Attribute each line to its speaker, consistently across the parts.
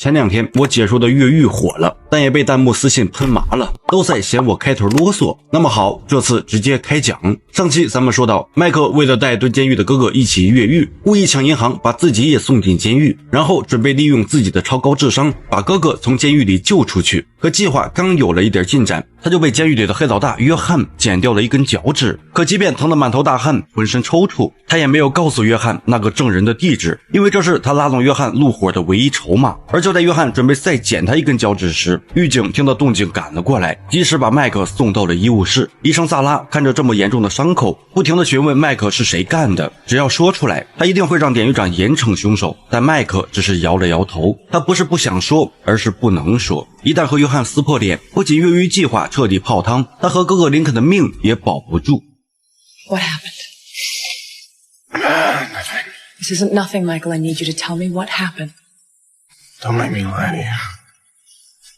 Speaker 1: 前2天我解说的越狱火了，但也被弹幕私信喷麻了，都在嫌我开头啰嗦。那么好，这次直接开讲。上期咱们说到，麦克为了带蹲监狱的哥哥一起越狱，故意抢银行，把自己也送进监狱，然后准备利用自己的超高智商把哥哥从监狱里救出去。可计划刚有了一点进展，他就被监狱里的黑老大约翰剪掉了一根脚趾。可即便疼得满头大汗，浑身抽搐，他也没有告诉约翰那个证人的地址，因为这是他拉动约翰怒火的唯一筹码。而就在约翰准备再剪他一根脚趾时，狱警听到动静赶了过来，及时把麦克送到了医务室。医生萨拉看着这么严重的伤口，不停地询问麦克是谁干的，只要说出来，他一定会让典狱长严惩凶手。但麦克只是摇了摇头，他不是不想说，而是不能说。一旦和约翰撕破脸，不仅越狱计划彻底泡汤，他和哥哥林肯的命也保不住。
Speaker 2: What happened?
Speaker 3: Nothing.
Speaker 2: This isn't nothing, Michael. I need you to tell me what happened.
Speaker 3: Don't make me lie to you.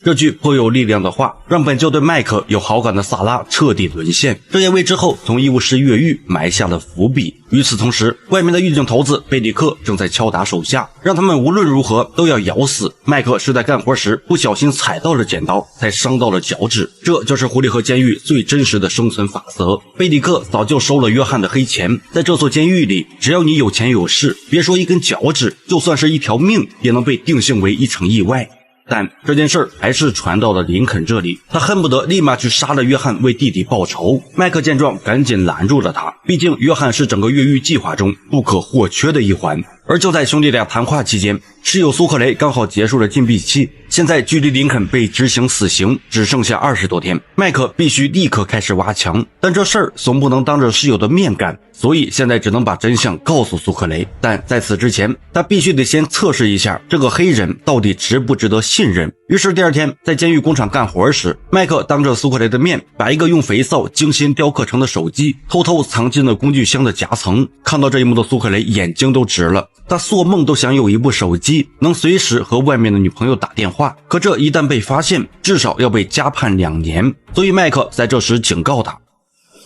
Speaker 1: 这句颇有力量的话，让本就对麦克有好感的萨拉彻底沦陷，这也为之后从医务室越狱埋下了伏笔。与此同时，外面的狱警头子贝里克正在敲打手下，让他们无论如何都要咬死麦克。是在干活时不小心踩到了剪刀，才伤到了脚趾。这就是狐狸和监狱最真实的生存法则。贝里克早就收了约翰的黑钱，在这所监狱里，只要你有钱有势，别说一根脚趾，就算是一条命，也能被定性为一场意外。但这件事还是传到了林肯这里，他恨不得立马去杀了约翰为弟弟报仇。麦克见状赶紧拦住了他，毕竟约翰是整个越狱计划中不可或缺的一环。而就在兄弟俩谈话期间，室友苏克雷刚好结束了禁闭期，现在距离林肯被执行死刑只剩下20多天，麦克必须立刻开始挖墙，但这事儿总不能当着室友的面干，所以现在只能把真相告诉苏克雷。但在此之前，他必须得先测试一下这个黑人到底值不值得信任。于是第2天在监狱工厂干活时，麦克当着苏克雷的面把一个用肥皂精心雕刻成的手机偷偷藏进了工具箱的夹层。看到这一幕的苏克雷眼睛都直了，他做梦都想有一部手机能随时和外面的女朋友打电话，可这一旦被发现，至少要被加判2年。所以麦克在这时警告他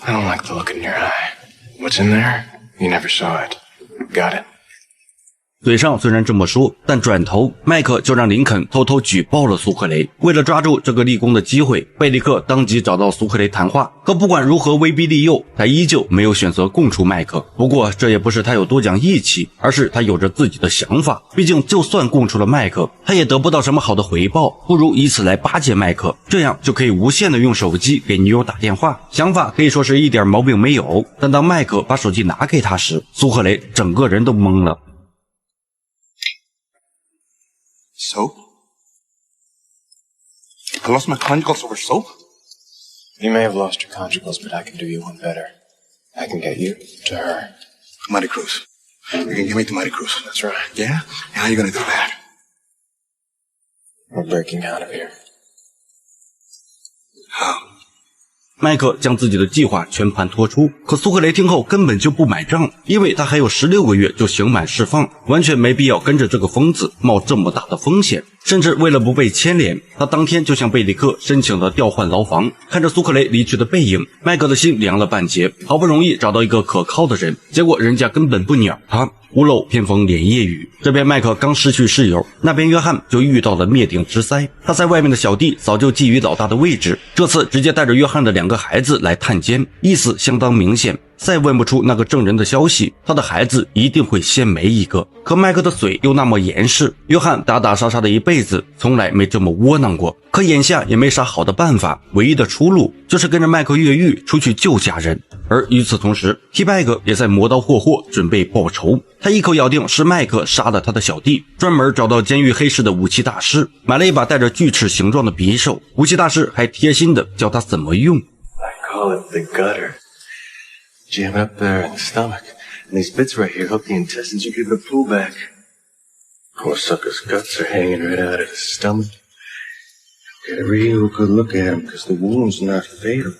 Speaker 3: I don't like the look in your eye. What's in there? You never saw it. Got it.
Speaker 1: 嘴上虽然这么说，但转头麦克就让林肯偷偷举报了苏克雷。为了抓住这个立功的机会，贝利克当即找到苏克雷谈话，可不管如何威逼利诱，他依旧没有选择供出麦克。不过这也不是他有多讲义气，而是他有着自己的想法。毕竟就算供出了麦克，他也得不到什么好的回报，不如以此来巴结麦克，这样就可以无限的用手机给女友打电话。想法可以说是一点毛病没有，但当麦克把手机拿给他时，苏克雷整个人都懵了。
Speaker 3: Soap? I lost my conjugals over soap? You may have lost your conjugals, but I can do you one better. I can get you to her.
Speaker 4: Mighty Cruz. You can give me to Mighty Cruz.
Speaker 3: That's right.
Speaker 4: Yeah? And how are you gonna do that?
Speaker 3: We're breaking out of here.
Speaker 4: How?
Speaker 1: 麦克将自己的计划全盘托出，可苏克雷听后根本就不买账，因为他还有16个月就刑满释放，完全没必要跟着这个疯子冒这么大的风险。甚至为了不被牵连，他当天就向贝里克申请了调换牢房。看着苏克雷离去的背影，麦克的心凉了半截，好不容易找到一个可靠的人，结果人家根本不鸟他。屋漏偏逢连夜雨，这边麦克刚失去室友，那边约翰就遇到了灭顶之灾。他在外面的小弟早就觊觎老大的位置，这次直接带着约翰的2个孩子来探监，意思相当明显，再问不出那个证人的消息，他的孩子一定会先没一个。可麦克的嘴又那么严实，约翰打打杀杀的一辈子从来没这么窝囊过，可眼下也没啥好的办法，唯一的出路就是跟着麦克越狱出去救家人。而与此同时， T-Bag 也在磨刀霍霍准备报仇，他一口咬定是麦克杀了他的小弟，专门找到监狱黑市的武器大师，买了一把带着锯齿形状的匕首，武器大师还贴心的教他怎么用。
Speaker 5: I call it the gutter. Jam it up there in the stomach, and these bits right here hook the intestines or give it a pullback. Poor sucker's guts are hanging right out of his stomach. Get a real good look at him, because the wound's not fatal.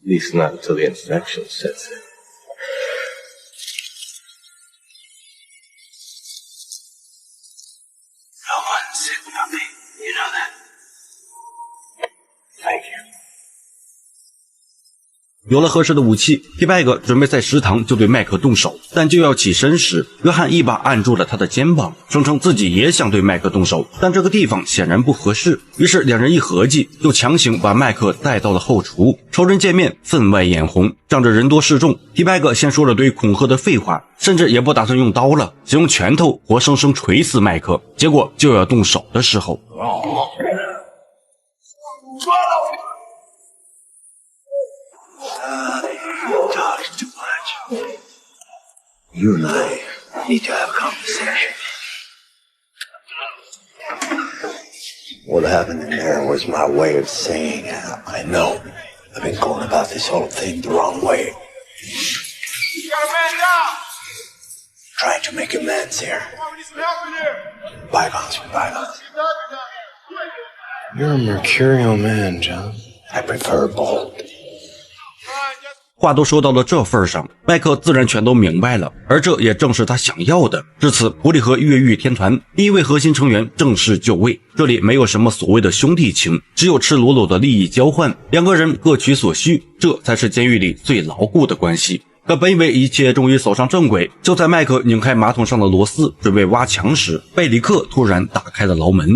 Speaker 5: At least not until the infection sets in. No one's sick but me. You know that. Thank you.
Speaker 1: 有了合适的武器，皮拜格准备在食堂就对麦克动手，但就要起身时，约翰一把按住了他的肩膀，声称自己也想对麦克动手，但这个地方显然不合适。于是两人一合计，就强行把麦克带到了后厨。仇人见面，分外眼红，仗着人多势众，皮拜格先说了堆恐吓的废话，甚至也不打算用刀了，只用拳头活生生锤死麦克。结果就要动手的时候，Talking
Speaker 4: too much. You and I need to have a conversation. What happened in there was my way of saying, I know I've been going about this whole thing the wrong way.
Speaker 6: You got a man down!
Speaker 4: Trying to make amends here.
Speaker 6: We need some help in here!
Speaker 4: Bygones with bygones.
Speaker 3: You're a mercurial man, John.
Speaker 4: I prefer bold.
Speaker 1: 话都说到了这份上，麦克自然全都明白了，而这也正是他想要的。至此，狐狸和越狱天团第一位核心成员正式就位。这里没有什么所谓的兄弟情，只有赤裸裸的利益交换，两个人各取所需，这才是监狱里最牢固的关系。可本以为一切终于走上正轨，就在麦克拧开马桶上的螺丝准备挖墙时，贝里克突然打开了牢门。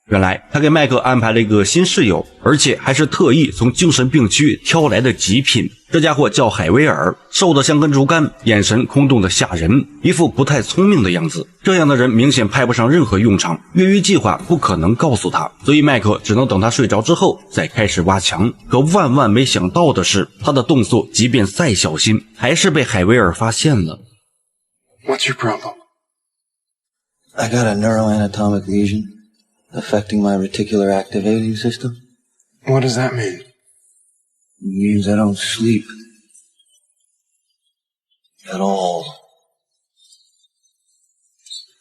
Speaker 1: 原来他给麦克安排了一个新室友，而且还是特意从精神病区挑来的极品。这家伙叫海威尔，瘦得像根竹竿，眼神空洞的吓人，一副不太聪明的样子。这样的人明显派不上任何用场，越狱计划不可能告诉他，所以麦克只能等他睡着之后再开始挖墙。可万万没想到的是，他的动作即便再小心，还是被海威尔发现了。
Speaker 3: What's your problem?
Speaker 4: I got a neuroanatomic lesion affecting my reticular activating system.
Speaker 3: What does that mean?
Speaker 4: It means I don't sleep at all.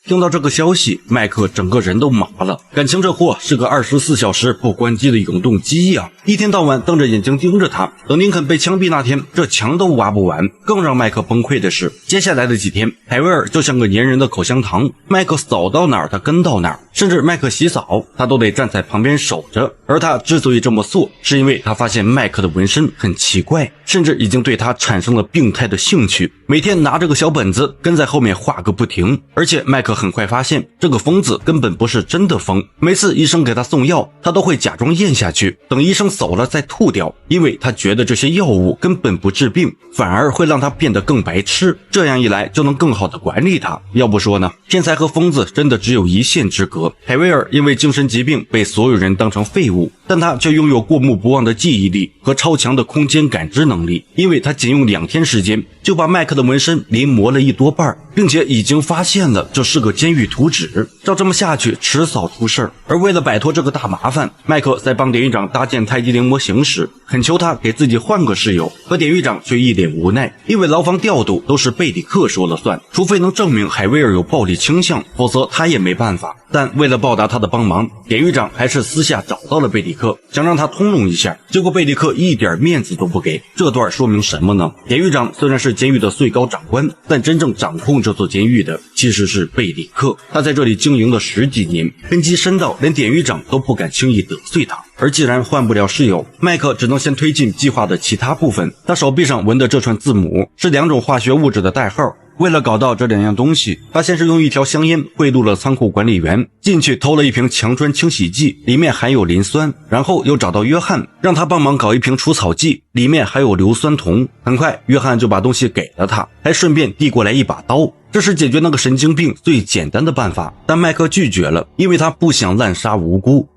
Speaker 1: 听到这个消息，麦克整个人都麻了，感情这货是个24小时不关机的永动机呀，一天到晚瞪着眼睛盯着他。等林肯被枪毙那天，这墙都挖不完。更让麦克崩溃的是，接下来的几天，海威尔就像个粘人的口香糖，麦克走到哪儿他跟到哪儿，甚至麦克洗澡他都得站在旁边守着。而他之所以这么做，是因为他发现麦克的纹身很奇怪，甚至已经对他产生了病态的兴趣，每天拿着个小本子跟在后面画个不停。而且麦克很快发现这个疯子根本不是真的疯，每次医生给他送药，他都会假装咽下去，等医生走了再吐掉，因为他觉得这些药物根本不治病，反而会让他变得更白痴，这样一来就能更好的管理他。要不说呢，天才和疯子真的只有一线之隔。海威尔因为精神疾病被所有人当成废物，但他却拥有过目不忘的记忆力和超强的空间感知能力，因为他仅用2天时间就把麦克的纹身临摹了1多半，并且已经发现了这是个监狱图纸，照这么下去迟早出事儿。而为了摆脱这个大麻烦，麦克在帮典狱长搭建太极灵模型时，恳求他给自己换个室友，可典狱长却一脸无奈，因为牢房调度都是贝里克说了算，除非能证明海威尔有暴力倾向，否则他也没办法。但为了报答他的帮忙，典狱长还是私下找到了贝里克，想让他通融一下，结果贝里克一点面子都不给。这段说明什么呢？典狱长虽然是监狱的最高长官，但真正掌控这座监狱的其实是贝里克，他在这里经营了10几年，根基深到连典狱长都不敢轻易得罪他。而既然换不了室友，麦克只能先推进计划的其他部分。他手臂上纹的这串字母是2种化学物质的代号，为了搞到这2样东西，他先是用1条香烟贿赂了仓库管理员，进去偷了一瓶强砖清洗剂，里面含有磷酸，然后又找到约翰，让他帮忙搞一瓶除草剂，里面还有硫酸铜。很快约翰就把东西给了他，还顺便递过来一把刀，这是解决那个神经病最简单的办法，但麦克拒绝了，因为他不想滥杀无辜。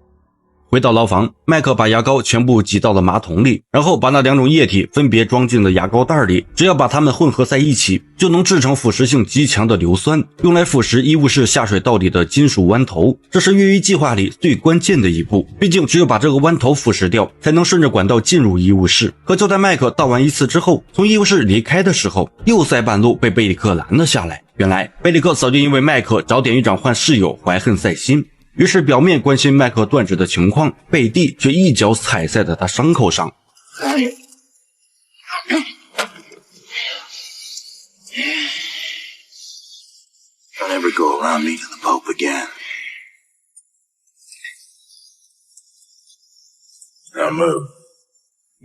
Speaker 1: 回到牢房，麦克把牙膏全部挤到了马桶里，然后把那2种液体分别装进了牙膏袋里，只要把它们混合在一起，就能制成腐蚀性极强的硫酸，用来腐蚀医务室下水道里的金属弯头。这是越狱计划里最关键的一步，毕竟只有把这个弯头腐蚀掉，才能顺着管道进入医务室。可就在麦克倒完一次之后，从医务室离开的时候，又在半路被贝里克拦了下来。原来贝里克早就因为麦克找典狱长换室友怀恨在心，于是表面关心麦克断指的情况，背地却一脚踩在了他伤口上。
Speaker 4: Don't ever go around meeting the Pope again. Now move.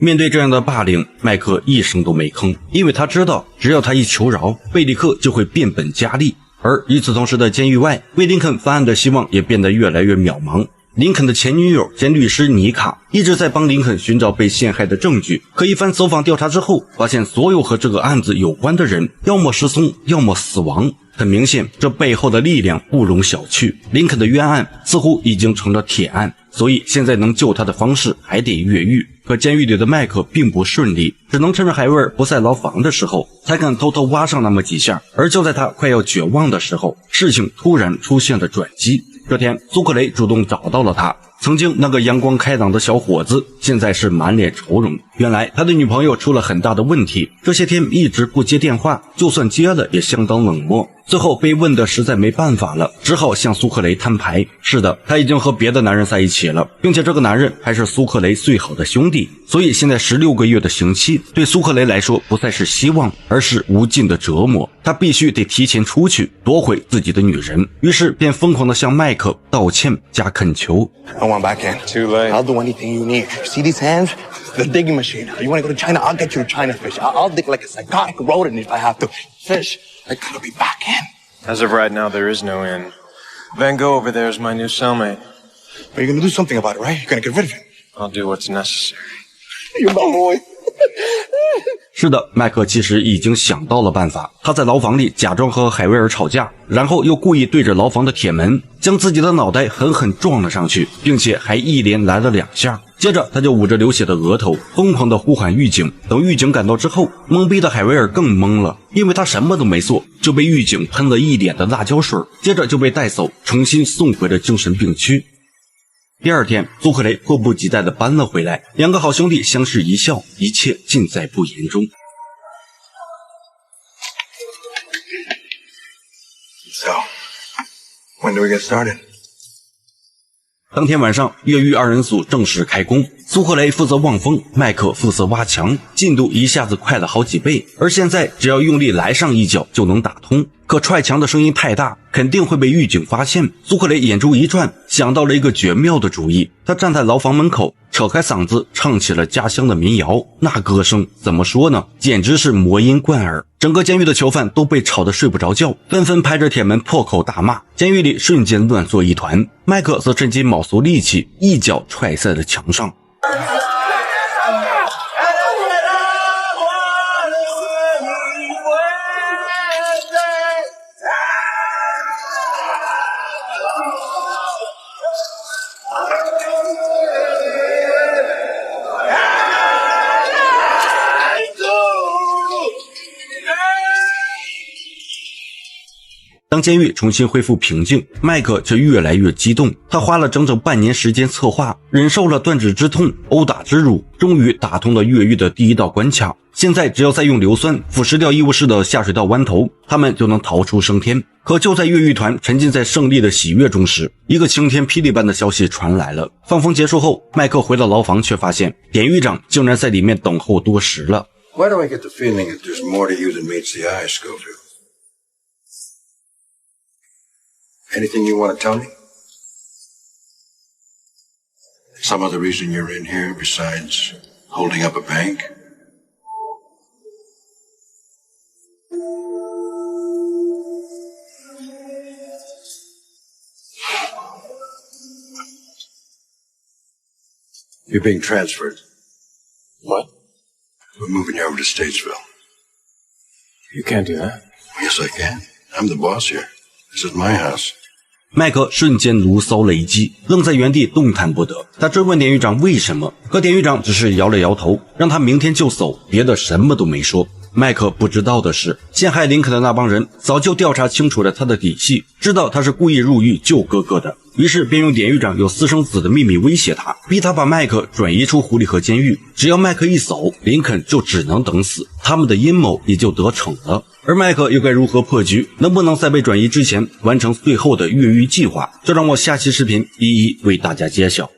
Speaker 1: 面对这样的霸凌，麦克一声都没吭，因为他知道只要他一求饶，贝里克就会变本加厉。而与此同时的监狱外，为林肯翻案的希望也变得越来越渺茫。林肯的前女友兼律师妮卡一直在帮林肯寻找被陷害的证据，可一番走访调查之后，发现所有和这个案子有关的人要么失踪，要么死亡。很明显，这背后的力量不容小觑。林肯的冤案似乎已经成了铁案，所以现在能救他的方式还得越狱。可监狱里的麦克并不顺利，只能趁着海威尔不在牢房的时候，才敢偷偷挖上那么几下。而就在他快要绝望的时候，事情突然出现了转机。这天，苏克雷主动找到了他。曾经那个阳光开朗的小伙子，现在是满脸愁容。原来他的女朋友出了很大的问题，这些天一直不接电话，就算接了也相当冷漠。最后被问的实在没办法了，只好向苏克雷摊牌。是的，他已经和别的男人在一起了，并且这个男人还是苏克雷最好的兄弟。所以现在16个月的刑期对苏克雷来说不再是希望，而是无尽的折磨。他必须得提前出去夺回自己的女人，于是便疯狂地向麦克道歉加恳求。
Speaker 3: I want back in. Too late.
Speaker 4: I'll do anything you need. See these hands? The digging machine. You want to go to China? I'll get you to China fish. I'll dig like a psychotic rodent if I have to. Fish. I gotta be back in.
Speaker 3: As of right now, there is no in. Van Gogh over there is my new cellmate.
Speaker 4: But you're gonna do something about it, right? You're gonna get rid of him.
Speaker 3: I'll do what's necessary.
Speaker 4: You're my boy.
Speaker 1: 是的，麦克其实已经想到了办法。他在牢房里假装和海威尔吵架，然后又故意对着牢房的铁门将自己的脑袋狠狠撞了上去，并且还一连来了2下。接着他就捂着流血的额头疯狂地呼喊狱警。等狱警赶到之后，懵逼的海威尔更懵了，因为他什么都没做就被狱警喷了一脸的辣椒水，接着就被带走，重新送回了精神病区。第二天，苏克雷迫不及待地搬了回来，两个好兄弟相视一笑，一切尽在不言中。
Speaker 4: So, when do we get started?
Speaker 1: 当天晚上，越狱2人组正式开工，苏克雷负责望风，麦克负责挖墙，进度一下子快了好几倍。而现在只要用力来上一脚就能打通，可踹墙的声音太大，肯定会被狱警发现。苏克雷眼珠一转，想到了一个绝妙的主意。他站在牢房门口，扯开嗓子唱起了家乡的民谣。那歌声怎么说呢，简直是魔音贯耳。整个监狱的囚犯都被吵得睡不着觉，纷纷拍着铁门破口大骂，监狱里瞬间乱作一团。麦克则趁机卯足力气，一脚踹在了墙上。当监狱重新恢复平静，麦克却越来越激动。他花了整整半年时间策划，忍受了断指之痛、殴打之辱，终于打通了越狱的第一道关卡。现在只要再用硫酸腐蚀掉医务室的下水道弯头，他们就能逃出升天。可就在越狱团沉浸在胜利的喜悦中时，一个晴天霹雳般的消息传来了。放风结束后，麦克回到牢房，却发现典狱长竟然在里面等候多时了。
Speaker 7: Why do I get the feeling that there's more to you than meets the eye, Schofield? Anything you want to tell me? Some other reason you're in here besides holding up a bank? You're being transferred.
Speaker 3: What?
Speaker 7: We're moving you over to Statesville.
Speaker 3: You can't do that.
Speaker 7: Yes, I can. I'm the boss here. This is my house.
Speaker 1: 麦克瞬间如遭雷击，愣在原地动弹不得。他追问典狱长为什么，可典狱长只是摇了摇头，让他明天就走，别的什么都没说。麦克不知道的是，陷害林肯的那帮人早就调查清楚了他的底细，知道他是故意入狱救哥哥的，于是便用典狱长有私生子的秘密威胁他，逼他把麦克转移出狐狸河监狱。只要麦克一走，林肯就只能等死，他们的阴谋也就得逞了。而麦克又该如何破局，能不能在被转移之前完成最后的越狱计划，就让我下期视频一一为大家揭晓。